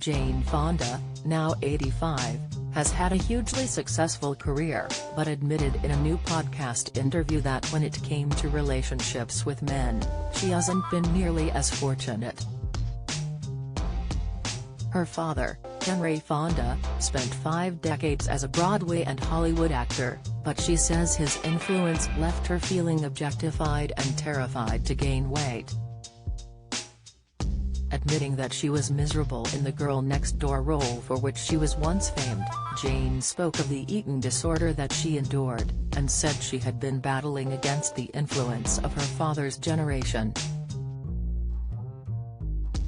Jane Fonda, now 85, has had a hugely successful career, but admitted in a new podcast interview that when it came to relationships with men, she hasn't been nearly as fortunate. Her father, Henry Fonda, spent 5 decades as a Broadway and Hollywood actor, but she says his influence left her feeling objectified and terrified to gain weight. Admitting that she was miserable in the girl next door role for which she was once famed, Jane spoke of the eating disorder that she endured, and said she had been battling against the influence of her father's generation.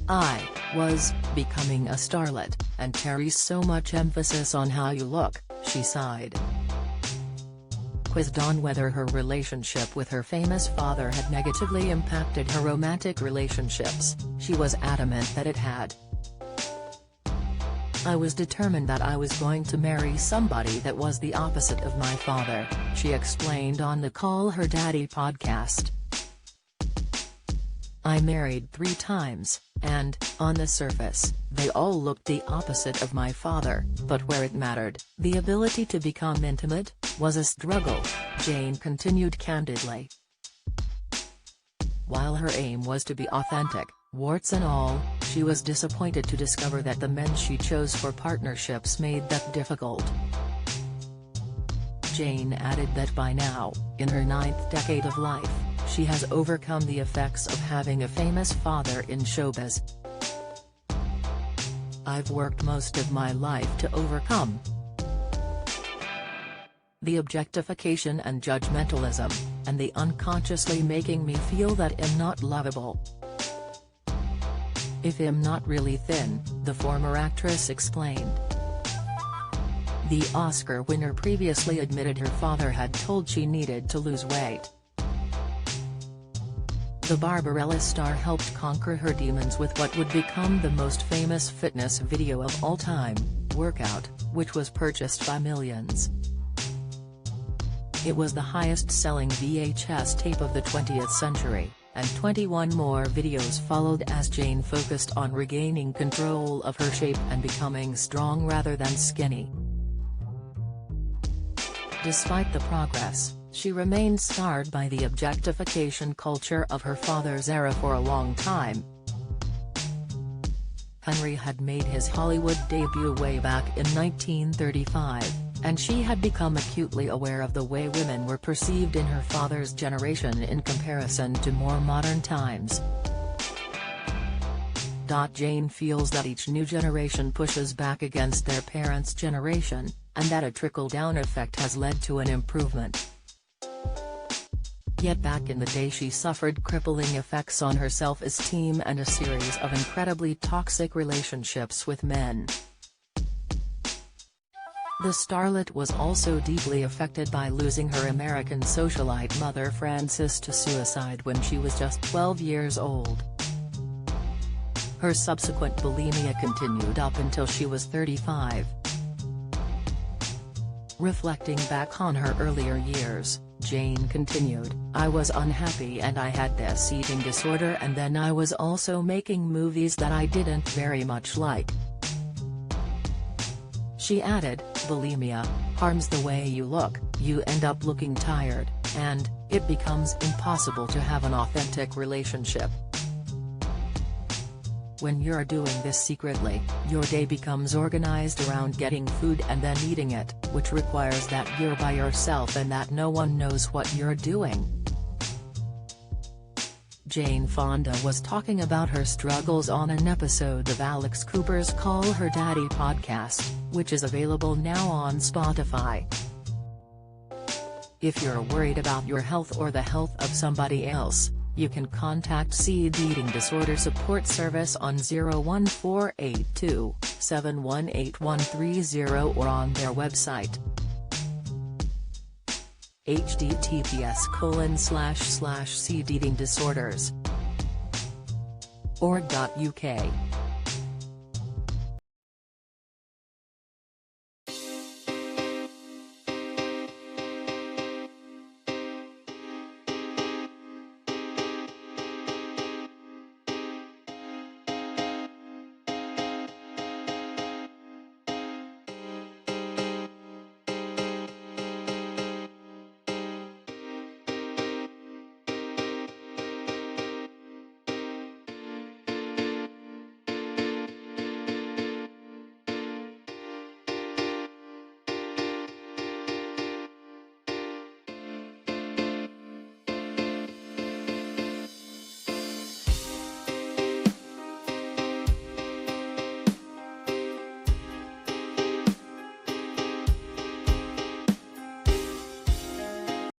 "I was becoming a starlet, and carries so much emphasis on how you look," she sighed. Quizzed on whether her relationship with her famous father had negatively impacted her romantic relationships, she was adamant that it had. "I was determined that I was going to marry somebody that was the opposite of my father," she explained on the Call Her Daddy podcast. "I married 3 times, and, on the surface, they all looked the opposite of my father, but where it mattered, the ability to become intimate, was a struggle," Jane continued candidly. While her aim was to be authentic, warts and all, she was disappointed to discover that the men she chose for partnerships made that difficult. Jane added that by now, in her 9th decade of life, she has overcome the effects of having a famous father in showbiz. "I've worked most of my life to overcome the objectification and judgmentalism, and the unconsciously making me feel that I'm not lovable. If I'm not really thin," the former actress explained. The Oscar winner previously admitted her father had told she needed to lose weight. The Barbarella star helped conquer her demons with what would become the most famous fitness video of all time, Workout, which was purchased by millions. It was the highest-selling VHS tape of the 20th century, and 21 more videos followed as Jane focused on regaining control of her shape and becoming strong rather than skinny. Despite the progress, she remained scarred by the objectification culture of her father's era for a long time. Henry had made his Hollywood debut way back in 1935, and she had become acutely aware of the way women were perceived in her father's generation in comparison to more modern times. Jane feels that each new generation pushes back against their parents' generation, and that a trickle-down effect has led to an improvement. Yet back in the day she suffered crippling effects on her self-esteem and a series of incredibly toxic relationships with men. The starlet was also deeply affected by losing her American socialite mother Frances to suicide when she was just 12 years old. Her subsequent bulimia continued up until she was 35. Reflecting back on her earlier years, Jane continued, "I was unhappy and I had this eating disorder, and then I was also making movies that I didn't very much like." She added, "Bulimia harms the way you look, you end up looking tired, and it becomes impossible to have an authentic relationship. When you're doing this secretly, your day becomes organized around getting food and then eating it, which requires that you're by yourself and that no one knows what you're doing." Jane Fonda was talking about her struggles on an episode of Alex Cooper's Call Her Daddy podcast, which is available now on Spotify. If you're worried about your health or the health of somebody else, you can contact Seed Eating Disorder Support Service on 01482 718-130 or on their website https://seedeatingdisorders.org.uk.